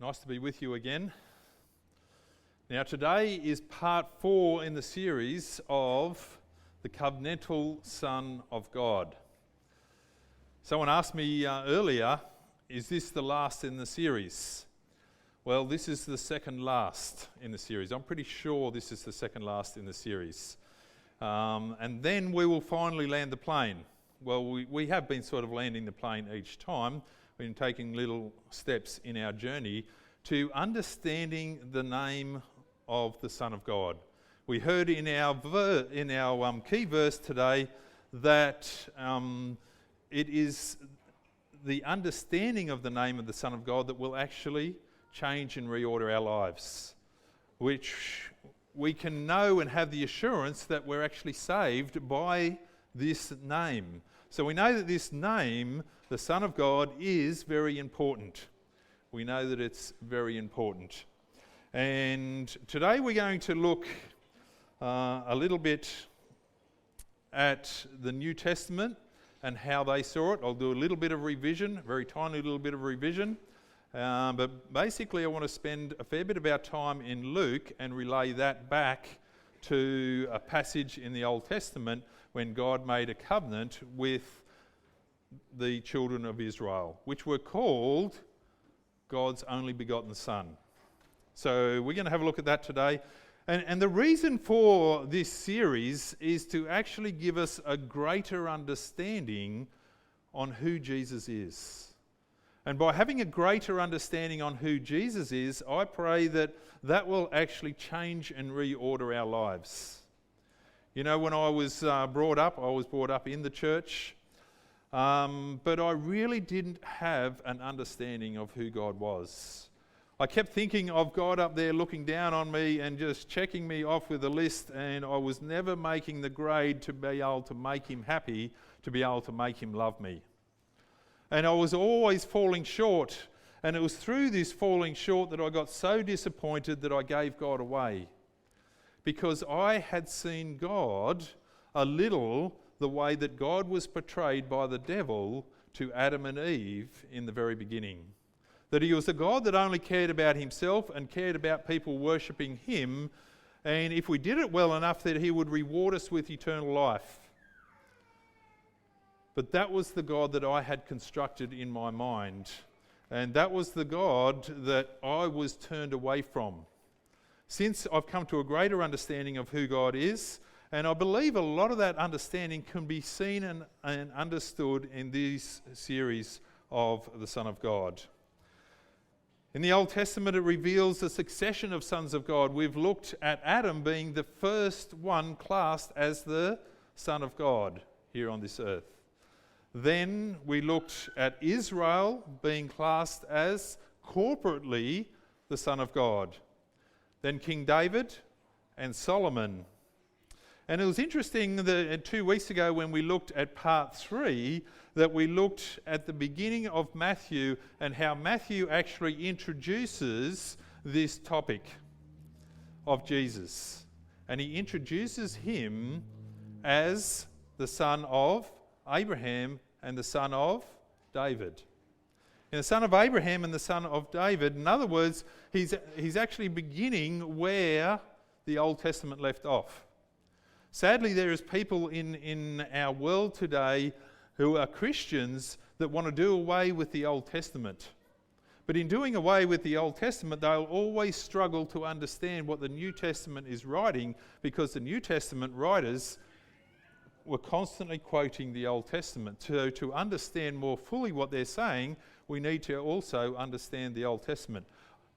Nice to be with you again. Now today is part 4 in the series of the Covenantal Son of God. Someone asked me earlier, is this the last in the series? Well, this is the second last in the series. I'm pretty sure this is the second last in the series. And then we will finally land the plane. Well, we have been sort of landing the plane each time. We've been taking little steps in our journey to understanding the name of the Son of God. We heard in our key verse today that it is the understanding of the name of the Son of God that will actually change and reorder our lives, which we can know and have the assurance that we're actually saved by this name. So we know that this name, the Son of God, is very important. We know that it's very important. And today we're going to look a little bit at the New Testament and how they saw it. I'll do a little bit of revision, a very tiny little bit of revision. But basically I want to spend a fair bit of our time in Luke and relay that back to a passage in the Old Testament when God made a covenant with the children of Israel, which were called God's only begotten Son. So we're going to have a look at that today. And the reason for this series is to actually give us a greater understanding on who Jesus is. And by having a greater understanding on who Jesus is, I pray that that will actually change and reorder our lives. You know, when I was brought up in the church, but I really didn't have an understanding of who God was. I kept thinking of God up there looking down on me and just checking me off with a list, and I was never making the grade to be able to make him happy, to be able to make him love me. And I was always falling short, and it was through this falling short that I got so disappointed that I gave God away. Because I had seen God a little the way that God was portrayed by the devil to Adam and Eve in the very beginning. That he was a God that only cared about himself and cared about people worshipping him, and if we did it well enough that he would reward us with eternal life. But that was the God that I had constructed in my mind, and that was the God that I was turned away from. Since I've come to a greater understanding of who God is, and I believe a lot of that understanding can be seen and understood in this series of the Son of God. In the Old Testament, it reveals the succession of sons of God. We've looked at Adam being the first one classed as the Son of God here on this earth. Then we looked at Israel being classed as corporately the Son of God. Then King David and Solomon. And it was interesting that 2 weeks ago when we looked at part 3, that we looked at the beginning of Matthew and how Matthew actually introduces this topic of Jesus. And he introduces him as the son of Abraham and the son of David. And the son of Abraham and the son of David, in other words, he's actually beginning where the Old Testament left off. Sadly, there is people in our world today who are Christians that want to do away with the Old Testament. But in doing away with the Old Testament, they'll always struggle to understand what the New Testament is writing, because the New Testament writers were constantly quoting the Old Testament. So to understand more fully what they're saying, we need to also understand the Old Testament.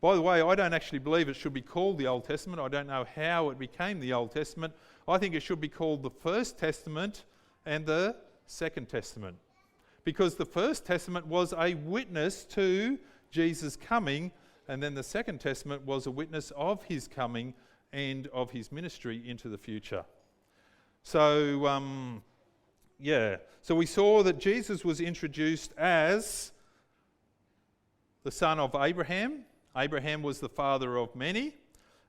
By the way, I don't actually believe it should be called the Old Testament. I don't know how it became the Old Testament. I think it should be called the First Testament and the Second Testament. Because the First Testament was a witness to Jesus' coming, and then the Second Testament was a witness of his coming and of his ministry into the future. So, So we saw that Jesus was introduced as the son of Abraham. Abraham was the father of many,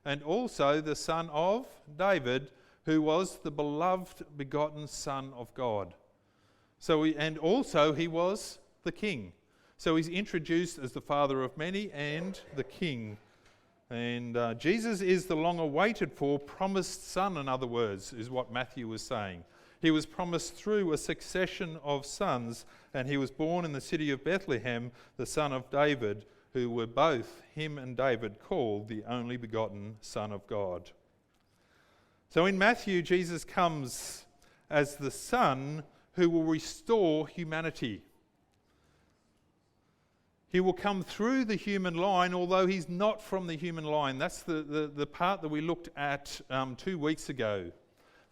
and also the son of David, who was the beloved begotten Son of God. And also he was the king. So he's introduced as the father of many and the king. And Jesus is the long-awaited for, promised son, in other words, is what Matthew was saying. He was promised through a succession of sons, and he was born in the city of Bethlehem, the son of David, who were both, him and David, called the only begotten Son of God. So in Matthew, Jesus comes as the Son who will restore humanity. He will come through the human line, although he's not from the human line. That's the part that we looked at 2 weeks ago.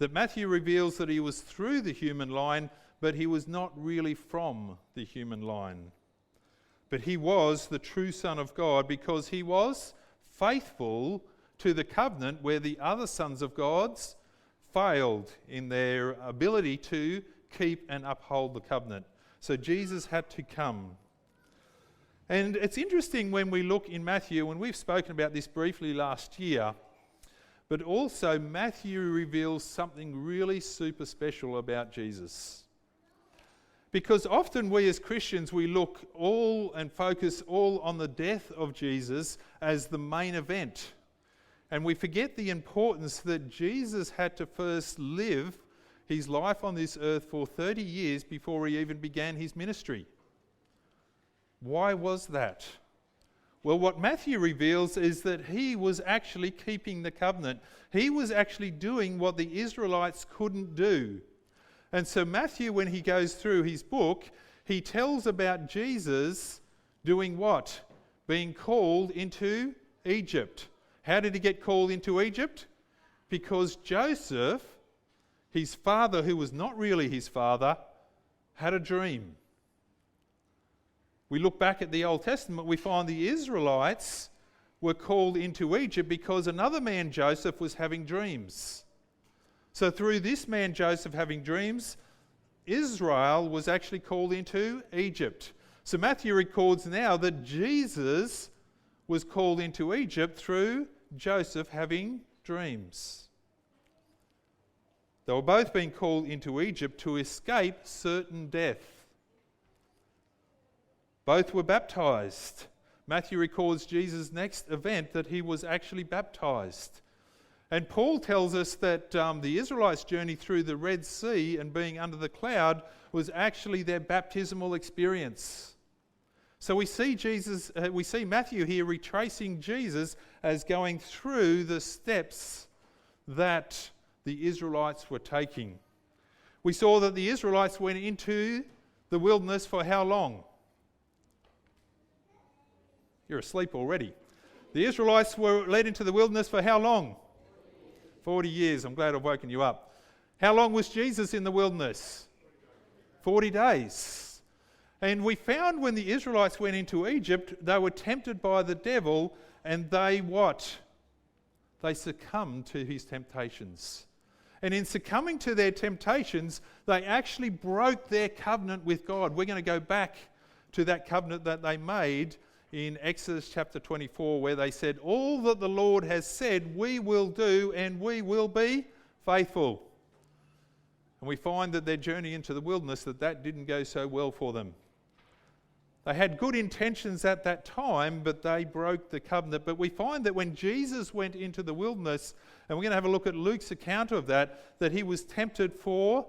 That Matthew reveals that he was through the human line, but he was not really from the human line. But he was the true Son of God because he was faithful to the covenant where the other sons of God's failed in their ability to keep and uphold the covenant. So Jesus had to come. And it's interesting when we look in Matthew, and we've spoken about this briefly last year, but also Matthew reveals something really super special about Jesus. Because often we as Christians, we look all and focus all on the death of Jesus as the main event. And we forget the importance that Jesus had to first live his life on this earth for 30 years before he even began his ministry. Why was that? Well, what Matthew reveals is that he was actually keeping the covenant. He was actually doing what the Israelites couldn't do. And so Matthew, when he goes through his book, he tells about Jesus doing what? Being called into Egypt. How did he get called into Egypt? Because Joseph, his father, who was not really his father, had a dream. We look back at the Old Testament, we find the Israelites were called into Egypt because another man, Joseph, was having dreams. So through this man, Joseph, having dreams, Israel was actually called into Egypt. So Matthew records now that Jesus was called into Egypt through Joseph having dreams. They were both being called into Egypt to escape certain death. Both were baptized. Matthew records Jesus' next event that he was actually baptized. And Paul tells us that the Israelites' journey through the Red Sea and being under the cloud was actually their baptismal experience. So we see Matthew here retracing Jesus as going through the steps that the Israelites were taking. We saw that the Israelites went into the wilderness for how long? You're asleep already. The Israelites were led into the wilderness for how long? 40 years. I'm glad I've woken you up. How long was Jesus in the wilderness? 40 days. And we found when the Israelites went into Egypt, they were tempted by the devil, and they what? They succumbed to his temptations. And in succumbing to their temptations, they actually broke their covenant with God. We're going to go back to that covenant that they made in Exodus chapter 24, where they said, all that the Lord has said we will do, and we will be faithful. And we find that their journey into the wilderness, that didn't go so well for them. They had good intentions at that time, but they broke the covenant. But we find that when Jesus went into the wilderness, and we're going to have a look at Luke's account of that he was tempted for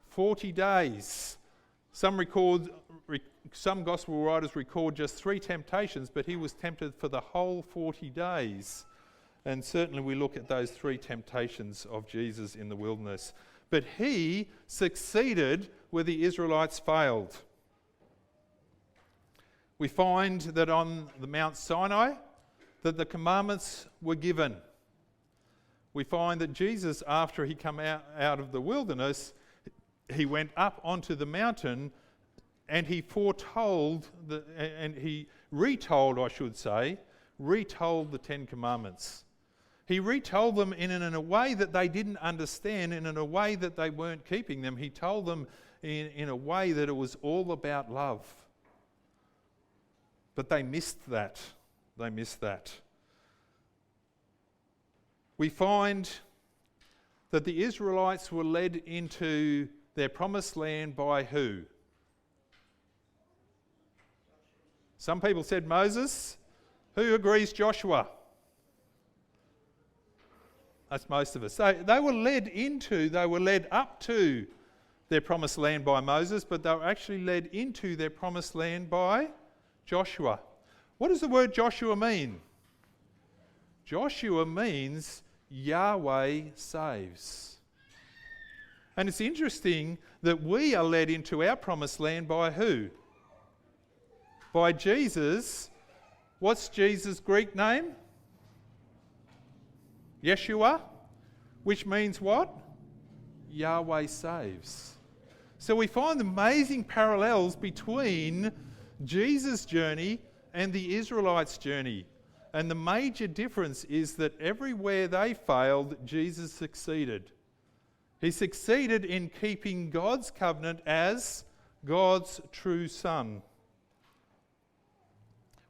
40 days. Some gospel writers record just 3 temptations, but he was tempted for the whole 40 days. And certainly we look at those 3 temptations of Jesus in the wilderness. But he succeeded where the Israelites failed. We find that on the Mount Sinai, that the commandments were given. We find that Jesus, after he came out of the wilderness, he went up onto the mountain and he retold the 10 Commandments. He retold them in a way that they didn't understand and in a way that they weren't keeping them. He told them in a way that it was all about love. But they missed that. We find that the Israelites were led into their promised land by who? Some people said Moses. Who agrees Joshua? That's most of us. They were led up to their promised land by Moses, but they were actually led into their promised land by Joshua. What does the word Joshua mean? Joshua means Yahweh saves. And it's interesting that we are led into our promised land by who? By Jesus. What's Jesus' Greek name? Yeshua, which means what? Yahweh saves. So we find amazing parallels between Jesus' journey and the Israelites' journey. And the major difference is that everywhere they failed, Jesus succeeded. He succeeded in keeping God's covenant as God's true son.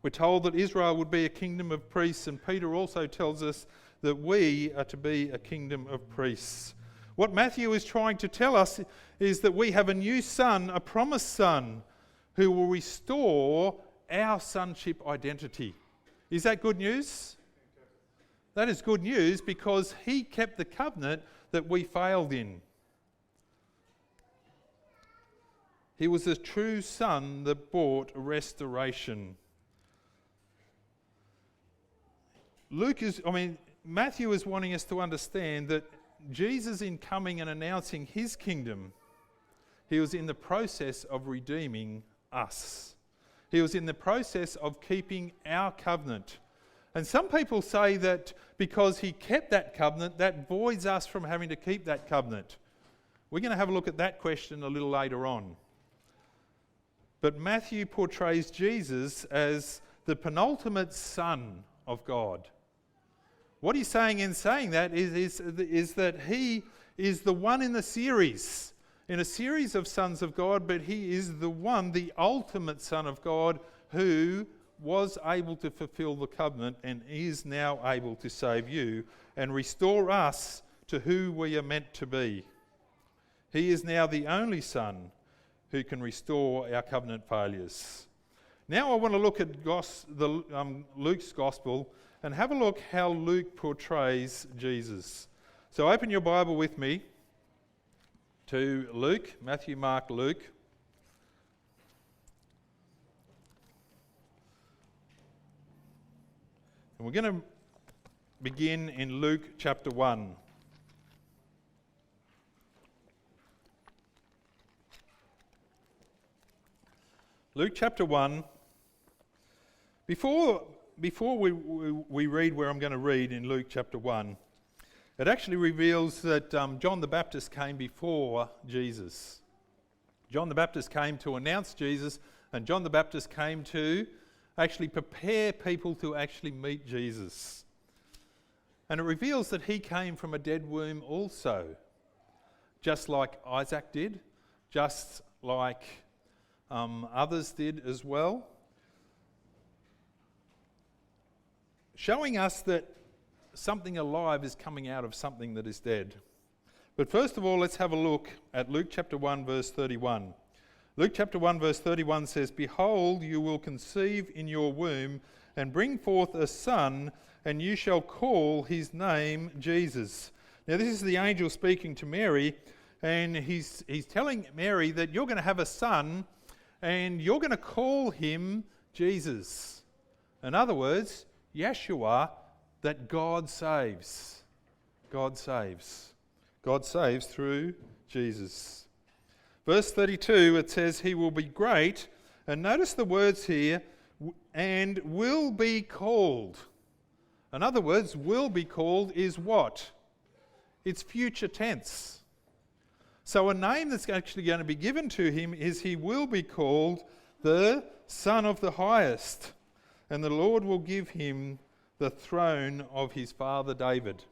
We're told that Israel would be a kingdom of priests, and Peter also tells us that we are to be a kingdom of priests. What Matthew is trying to tell us is that we have a new son, a promised son, who will restore our sonship identity. Is that good news? That is good news because he kept the covenant that we failed in. He was a true son that brought restoration. Matthew is wanting us to understand that Jesus, in coming and announcing his kingdom, he was in the process of redeeming us. He was in the process of keeping our covenant. And some people say that because he kept that covenant, that voids us from having to keep that covenant. We're going to have a look at that question a little later on. But Matthew portrays Jesus as the penultimate Son of God. What he's saying in saying that is that he is the one in a series of sons of God, but he is the one, the ultimate Son of God, who was able to fulfill the covenant and is now able to save you and restore us to who we are meant to be. He is now the only Son who can restore our covenant failures. Now I want to look at Luke's Gospel and have a look how Luke portrays Jesus. So open your Bible with me to Luke, Matthew, Mark, Luke. And we're going to begin in Luke chapter 1. Luke chapter 1. Before we read where I'm going to read in Luke chapter 1, it actually reveals that John the Baptist came before Jesus. John the Baptist came to announce Jesus, and John the Baptist came to actually prepare people to actually meet Jesus. And it reveals that he came from a dead womb also, just like Isaac did, just like others did as well, showing us that something alive is coming out of something that is dead. But first of all, let's have a look at Luke chapter 1 verse 31. Luke chapter 1 verse 31 says, "Behold, you will conceive in your womb and bring forth a son, and you shall call his name Jesus." Now this is the angel speaking to Mary, and he's telling Mary that you're going to have a son and you're going to call him Jesus. In other words, Yeshua, that God saves. God saves. God saves through Jesus. Verse 32, it says, "He will be great," and notice the words here, "and will be called." In other words, will be called is what? It's future tense. So a name that's actually going to be given to him is he will be called the Son of the Highest, and the Lord will give him the throne of his father David.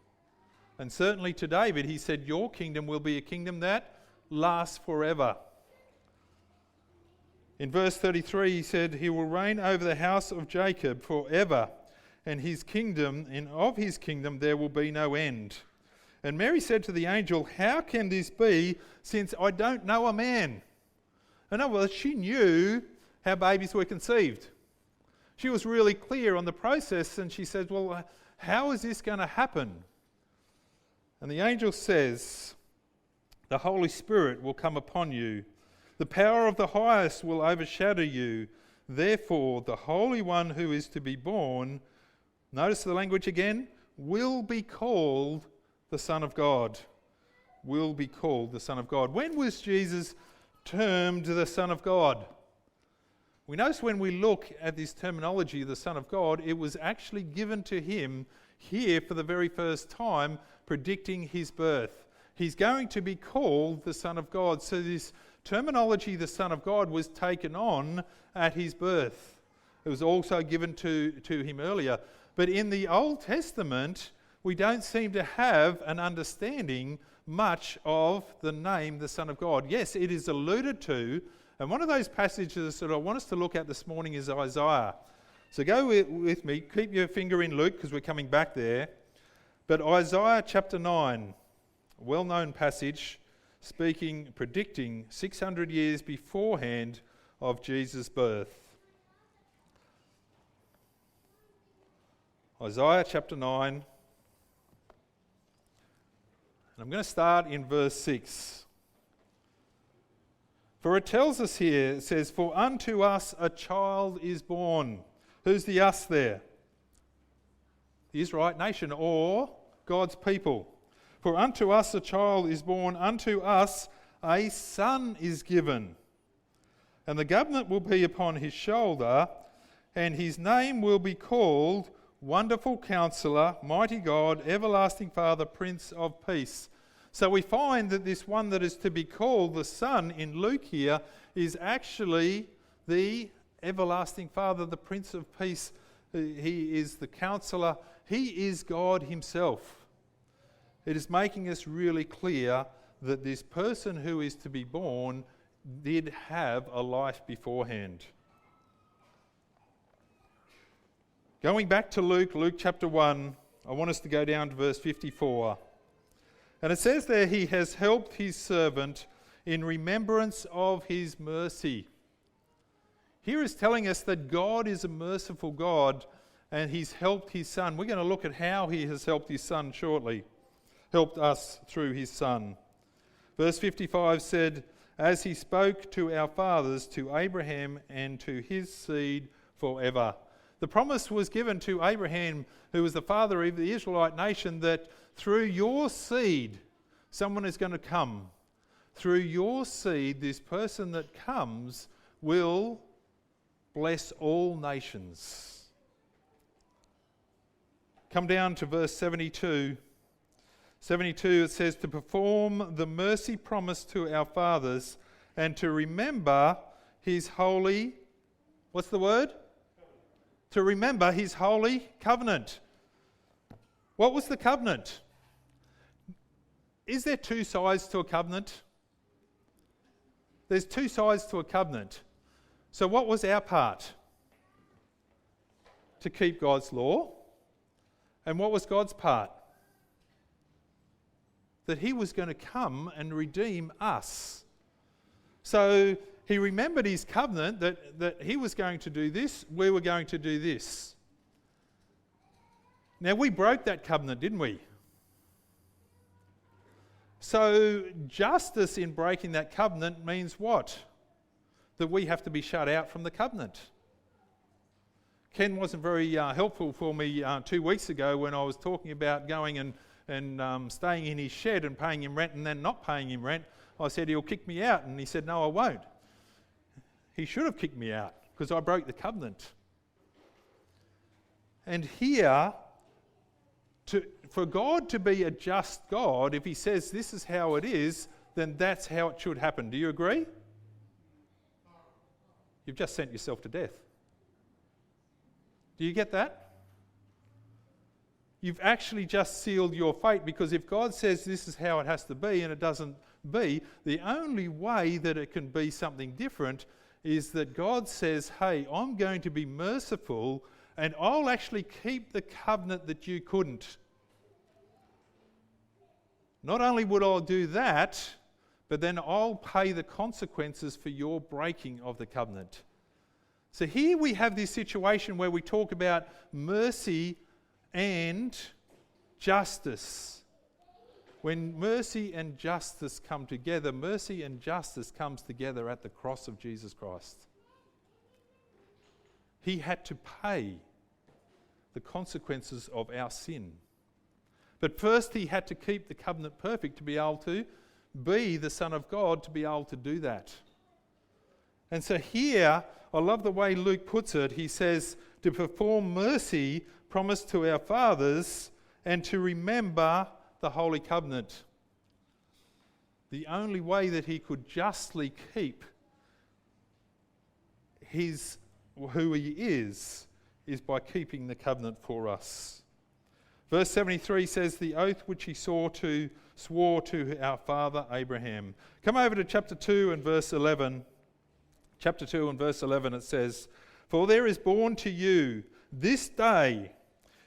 And certainly to David he said, your kingdom will be a kingdom that lasts forever. In verse 33 he said, he will reign over the house of Jacob forever, and his kingdom, and of his kingdom there will be no end. And Mary said to the angel, how can this be, since I don't know a man? In other words, she knew how babies were conceived. She was really clear on the process, and she said, well, how is this going to happen? And the angel says, the Holy Spirit will come upon you. The power of the highest will overshadow you. Therefore, the Holy One who is to be born, notice the language again, will be called the Son of God. Will be called the Son of God. When was Jesus termed the Son of God? We notice when we look at this terminology, the Son of God, it was actually given to him here for the very first time, predicting his birth. He's going to be called the Son of God. So this terminology, the Son of God, was taken on at his birth. It was also given to him earlier. But in the Old Testament, we don't seem to have an understanding much of the name, the Son of God. Yes, it is alluded to, and one of those passages that I want us to look at this morning is Isaiah. So go with me, keep your finger in Luke because we're coming back there. But Isaiah chapter 9, a well-known passage, predicting 600 years beforehand of Jesus' birth. Isaiah chapter 9, and I'm going to start in verse 6. For it tells us here, it says, for unto us a child is born. Who's the us there? The Israelite nation, or God's people. For unto us a child is born, unto us a son is given. And the government will be upon his shoulder, and his name will be called Wonderful Counselor, Mighty God, Everlasting Father, Prince of Peace. So we find that this one that is to be called the Son in Luke here is actually the Everlasting Father, the Prince of Peace. He is the Counselor. He is God himself. It is making us really clear that this person who is to be born did have a life beforehand. Going back to Luke chapter 1, I want us to go down to verse 54. And it says there, he has helped his servant in remembrance of his mercy. Here is telling us that God is a merciful God and he's helped his son. We're going to look at how he has helped his son shortly. Helped us through his son. Verse 55 said, as he spoke to our fathers, to Abraham and to his seed forever. The promise was given to Abraham, who was the father of the Israelite nation, that through your seed, someone is going to come. Through your seed, this person that comes will bless all nations. Come down to verse 72. 72, it says, to perform the mercy promised to our fathers and to remember his holy, what's the word? To remember his holy covenant. What was the covenant? Is there two sides to a covenant? There's two sides to a covenant. So what was our part? To keep God's law. And what was God's part? That he was going to come and redeem us. So he remembered his covenant that he was going to do this, we were going to do this. Now we broke that covenant, didn't we? So justice in breaking that covenant means what? That we have to be shut out from the covenant. Ken wasn't very helpful for me 2 weeks ago when I was talking about going and staying in his shed and paying him rent and then not paying him rent. I said, he'll kick me out. And he said, no, I won't. He should have kicked me out because I broke the covenant. And here, for God to be a just God, if he says this is how it is, then that's how it should happen. Do you agree? You've just sent yourself to death. Do you get that? You've actually just sealed your fate, because if God says this is how it has to be and it doesn't be, the only way that it can be something different is that God says, hey, I'm going to be merciful and I'll actually keep the covenant that you couldn't. Not only would I do that, but then I'll pay the consequences for your breaking of the covenant. So here we have this situation where we talk about mercy and justice. When mercy and justice come together, mercy and justice comes together at the cross of Jesus Christ. He had to pay the consequences of our sin. But first he had to keep the covenant perfect to be able to be the Son of God, to be able to do that. And so here, I love the way Luke puts it. He says, to perform mercy promised to our fathers and to remember the Holy Covenant. The only way that he could justly keep who he is by keeping the covenant for us. Verse 73 says, the oath which he swore to our father Abraham. Come over to chapter 2 and verse 11. Chapter 2 and verse 11 it says, for there is born to you this day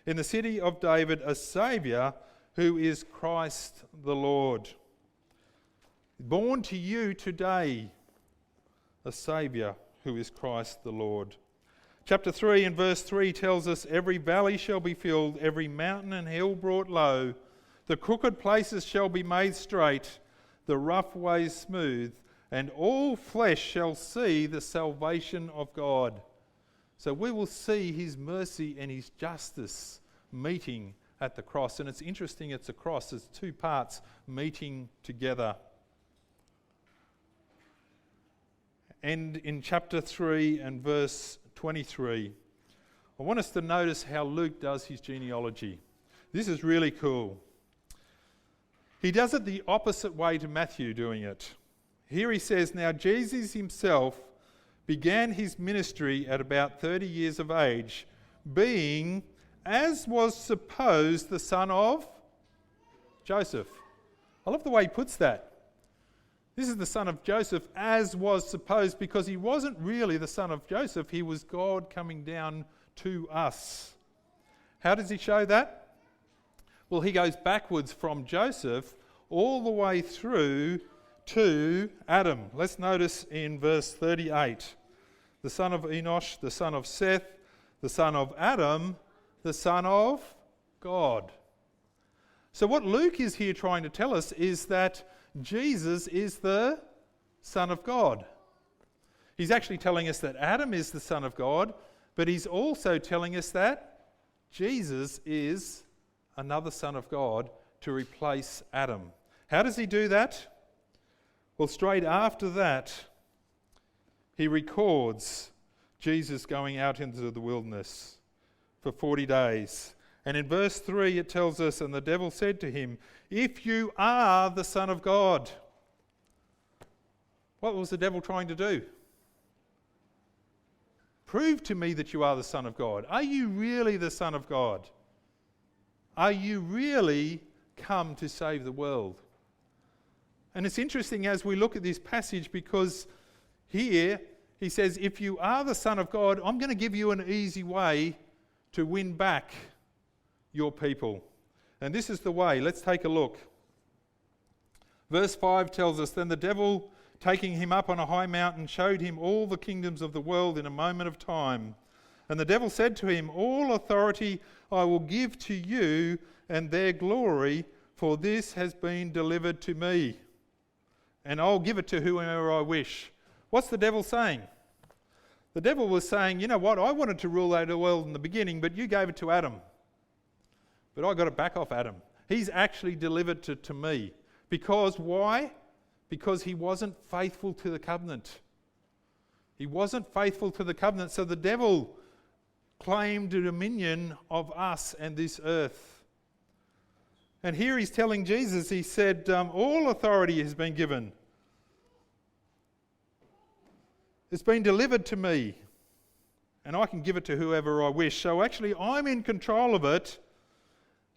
in the city of David a Saviour who is Christ the Lord. Born to you today a Saviour who is Christ the Lord. Chapter 3 and verse 3 tells us, every valley shall be filled, every mountain and hill brought low. The crooked places shall be made straight, the rough ways smooth, and all flesh shall see the salvation of God. So we will see his mercy and his justice meeting at the cross. And it's interesting, it's a cross. There's two parts meeting together. And in chapter 3 and verse 23, I want us to notice how Luke does his genealogy. This is really cool. He does it the opposite way to Matthew doing it. Here he says, now Jesus himself began his ministry at about 30 years of age, being, as was supposed, the son of Joseph. I love the way he puts that. This is the son of Joseph, as was supposed, because he wasn't really the son of Joseph. He was God coming down to us. How does he show that? Well, he goes backwards from Joseph all the way through to Adam. Let's notice in verse 38. The son of Enosh, the son of Seth, the son of Adam, the son of God. So what Luke is here trying to tell us is that Jesus is the Son of God. He's actually telling us that Adam is the Son of God, but he's also telling us that Jesus is another Son of God to replace Adam. How does he do that? Well, straight after that, he records Jesus going out into the wilderness for 40 days. And in verse 3 it tells us, and the devil said to him, if you are the Son of God. What was the devil trying to do? Prove to me that you are the Son of God. Are you really the Son of God? Are you really come to save the world? And it's interesting as we look at this passage, because here he says, if you are the Son of God, I'm going to give you an easy way to win back your people. And this is the way. Let's take a look. Verse 5 tells us, then the devil, taking him up on a high mountain, showed him all the kingdoms of the world in a moment of time. And the devil said to him, all authority I will give to you and their glory, for this has been delivered to me. And I'll give it to whoever I wish. What's the devil saying? The devil was saying, you know what, I wanted to rule over the world in the beginning, but you gave it to Adam. But I got it back off Adam. He's actually delivered to me. Because why? Because he wasn't faithful to the covenant. He wasn't faithful to the covenant, so the devil claimed dominion of us and this earth. And here he's telling Jesus, he said, all authority has been given. It's been delivered to me, and I can give it to whoever I wish. So actually, I'm in control of it.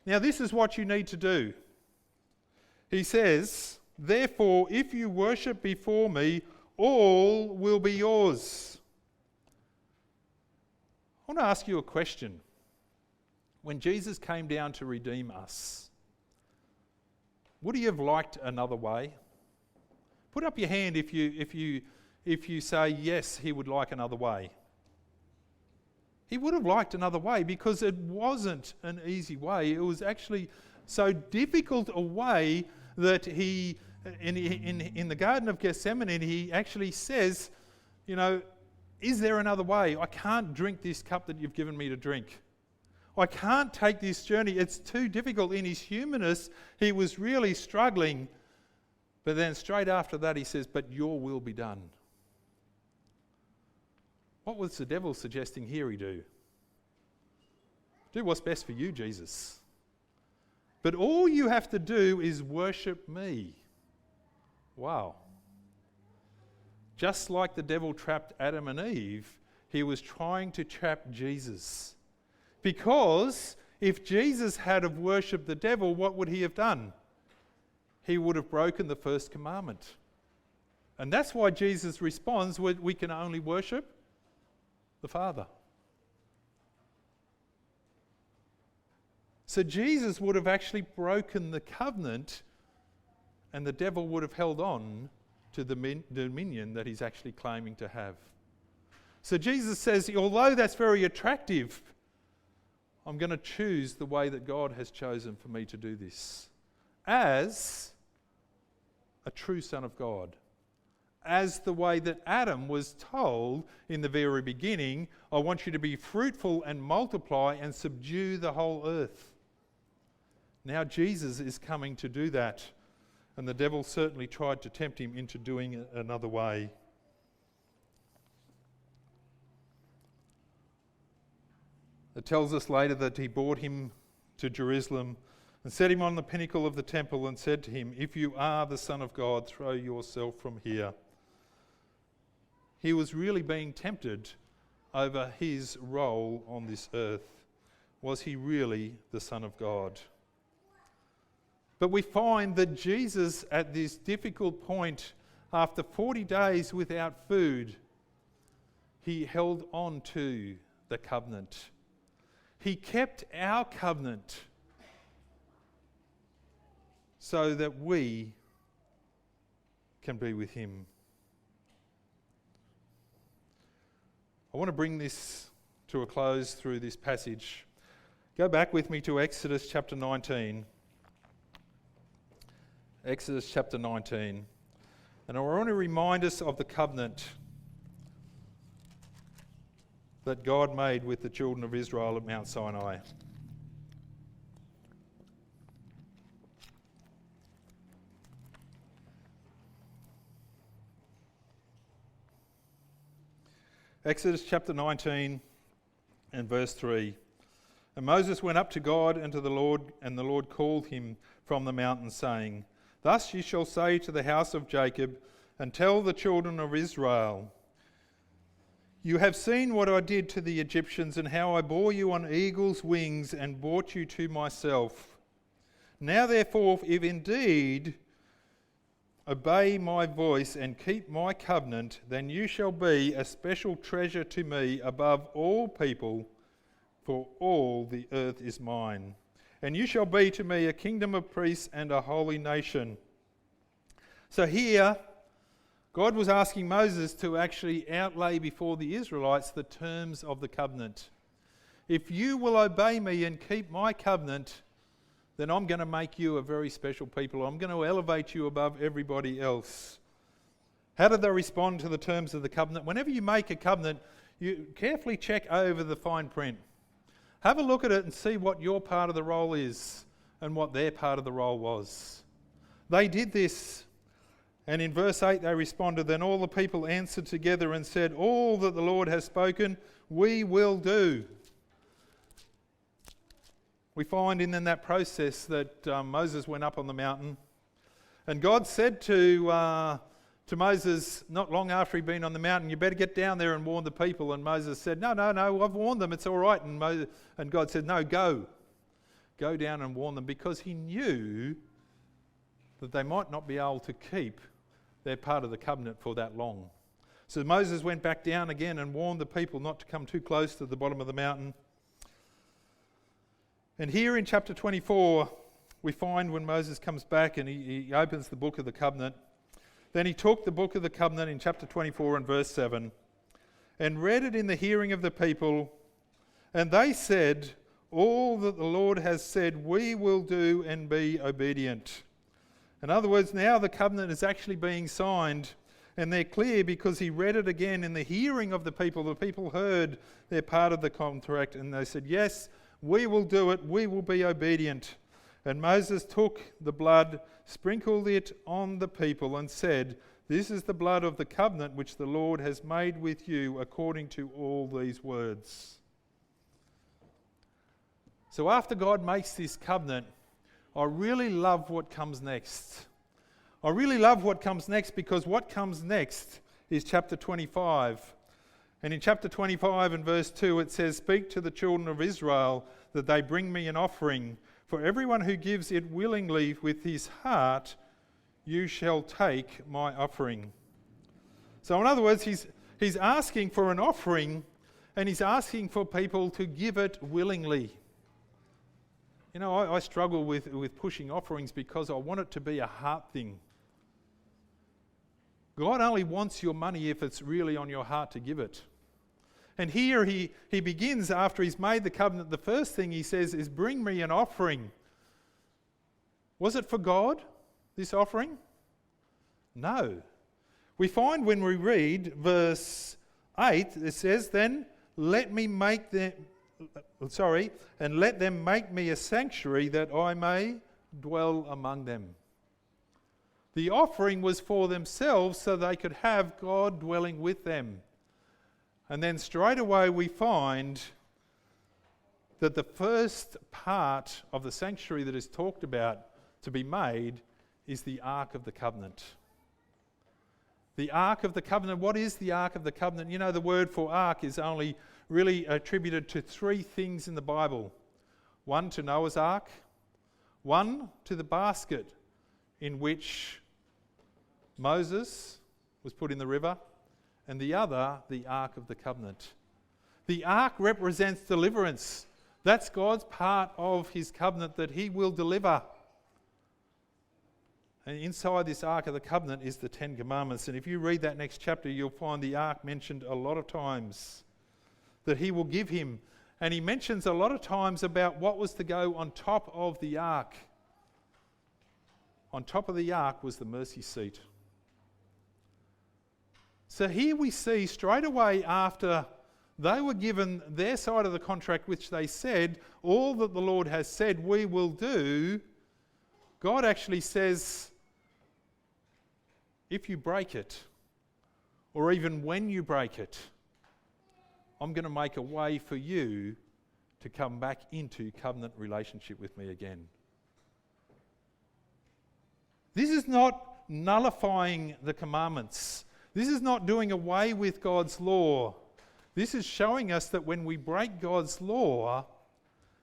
Now, this is what you need to do. He says, therefore, if you worship before me, all will be yours. I want to ask you a question. When Jesus came down to redeem us, would he have liked another way? Put up your hand if you say yes, he would like another way. He would have liked another way because it wasn't an easy way. It was actually so difficult a way that he, in the Garden of Gethsemane, he actually says, is there another way? I can't drink this cup that you've given me to drink. I can't take this journey. It's too difficult. In his humanness, he was really struggling. But then straight after that, he says, but your will be done. What was the devil suggesting here he do? Do what's best for you, Jesus. But all you have to do is worship me. Wow. Just like the devil trapped Adam and Eve, he was trying to trap Jesus. Because if Jesus had have worshipped the devil, what would he have done? He would have broken the first commandment. And that's why Jesus responds, we can only worship the Father. So Jesus would have actually broken the covenant, and the devil would have held on to the dominion that he's actually claiming to have. So Jesus says, although that's very attractive, I'm going to choose the way that God has chosen for me to do this. As a true son of God. As the way that Adam was told in the very beginning, I want you to be fruitful and multiply and subdue the whole earth. Now Jesus is coming to do that, and the devil certainly tried to tempt him into doing it another way. It tells us later that he brought him to Jerusalem and set him on the pinnacle of the temple and said to him, if you are the Son of God, throw yourself from here. He was really being tempted over his role on this earth. Was he really the Son of God? But we find that Jesus, at this difficult point, after 40 days without food, he held on to the covenant. He kept our covenant so that we can be with him. I want to bring this to a close through this passage. Go back with me to Exodus chapter 19. Exodus chapter 19. And I want to remind us of the covenant that God made with the children of Israel at Mount Sinai. Exodus chapter 19 and verse 3. And Moses went up to God and to the Lord, and the Lord called him from the mountain, saying, thus you shall say to the house of Jacob, and tell the children of Israel, you have seen what I did to the Egyptians, and how I bore you on eagle's wings and brought you to myself. Now therefore, if indeed obey my voice and keep my covenant, then you shall be a special treasure to me above all people, for all the earth is mine. And you shall be to me a kingdom of priests and a holy nation. So here, God was asking Moses to actually outlay before the Israelites the terms of the covenant. If you will obey me and keep my covenant, then I'm going to make you a very special people. I'm going to elevate you above everybody else. How did they respond to the terms of the covenant? Whenever you make a covenant, you carefully check over the fine print. Have a look at it and see what your part of the role is and what their part of the role was. They did this. And in verse 8 they responded, then all the people answered together and said, all that the Lord has spoken, we will do. We find in that process that Moses went up on the mountain, and God said to Moses, not long after he'd been on the mountain, you better get down there and warn the people. And Moses said, no, I've warned them, it's all right. And God said, no, go down and warn them, because he knew that they might not be able to keep their part of the covenant for that long. So Moses went back down again and warned the people not to come too close to the bottom of the mountain. And here in chapter 24, we find when Moses comes back and he opens the book of the covenant, then he took the book of the covenant in chapter 24 and verse 7 and read it in the hearing of the people And they said, all that the Lord has said we will do and be obedient. In other words, now the covenant is actually being signed, and they're clear because he read it again in the hearing of the people. The people heard their part of the contract, and they said, yes, we will do it, we will be obedient. And Moses took the blood, sprinkled it on the people, and said, this is the blood of the covenant which the Lord has made with you according to all these words. So after God makes this covenant, I really love what comes next. I really love what comes next because what comes next is chapter 25. And in chapter 25 and verse 2 it says, speak to the children of Israel that they bring me an offering. For everyone who gives it willingly with his heart, you shall take my offering. So in other words, he's asking for an offering, and he's asking for people to give it willingly. You know, I struggle with pushing offerings because I want it to be a heart thing. God only wants your money if it's really on your heart to give it. And here he begins, after he's made the covenant, the first thing he says is, bring me an offering. Was it for God, this offering? No. We find when we read verse 8, it says, then let them make me a sanctuary that I may dwell among them. The offering was for themselves so they could have God dwelling with them. And then straight away we find that the first part of the sanctuary that is talked about to be made is the Ark of the Covenant. The Ark of the Covenant. What is the Ark of the Covenant? You know, the word for Ark is only really attributed to three things in the Bible. One to Noah's Ark, one to the basket in which Moses was put in the river, and the other, the Ark of the Covenant. The Ark represents deliverance. That's God's part of his covenant that he will deliver. And inside this Ark of the Covenant is the Ten Commandments. And if you read that next chapter, you'll find the Ark mentioned a lot of times, that he will give him. And he mentions a lot of times about what was to go on top of the Ark. On top of the Ark was the mercy seat. So here we see straight away after they were given their side of the contract, which they said, all that the Lord has said we will do, God actually says, if you break it, or even when you break it, I'm going to make a way for you to come back into covenant relationship with me again. This is not nullifying the commandments. This is not doing away with God's law. This is showing us that when we break God's law,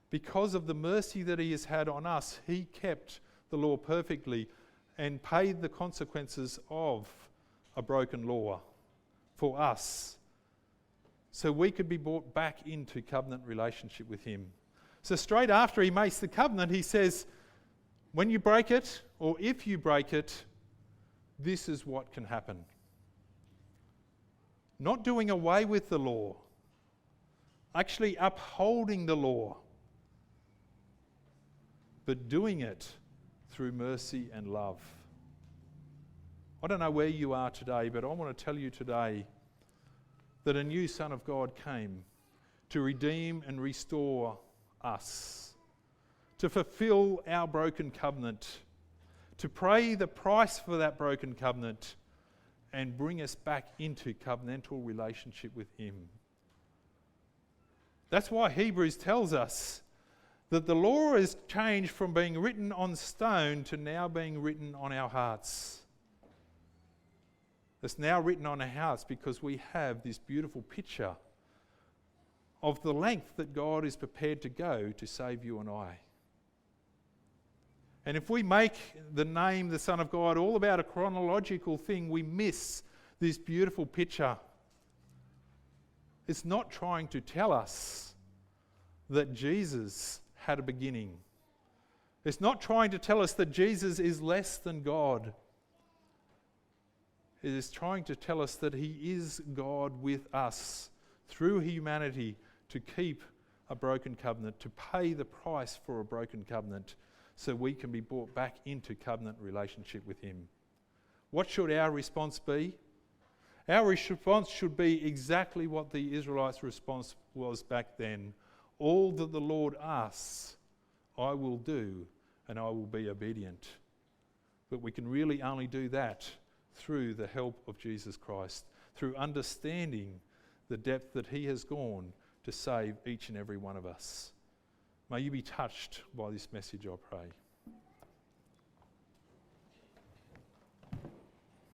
because of the mercy that he has had on us, he kept the law perfectly and paid the consequences of a broken law for us, so we could be brought back into covenant relationship with him. So straight after he makes the covenant, he says, when you break it, or if you break it, this is what can happen. Not doing away with the law, actually upholding the law, but doing it through mercy and love. I don't know where you are today, but I want to tell you today that a new Son of God came to redeem and restore us, to fulfill our broken covenant, to pay the price for that broken covenant, and bring us back into covenantal relationship with him. That's why Hebrews tells us that the law is changed from being written on stone to now being written on our hearts. It's now written on our hearts because we have this beautiful picture of the length that God is prepared to go to save you and I. And if we make the name, the Son of God, all about a chronological thing, we miss this beautiful picture. It's not trying to tell us that Jesus had a beginning. It's not trying to tell us that Jesus is less than God. It is trying to tell us that he is God with us through humanity to keep a broken covenant, to pay the price for a broken covenant so we can be brought back into covenant relationship with him. What should our response be? Our response should be exactly what the Israelites' response was back then. All that the Lord asks, I will do, and I will be obedient. But we can really only do that through the help of Jesus Christ, through understanding the depth that he has gone to save each and every one of us. May you be touched by this message, I pray.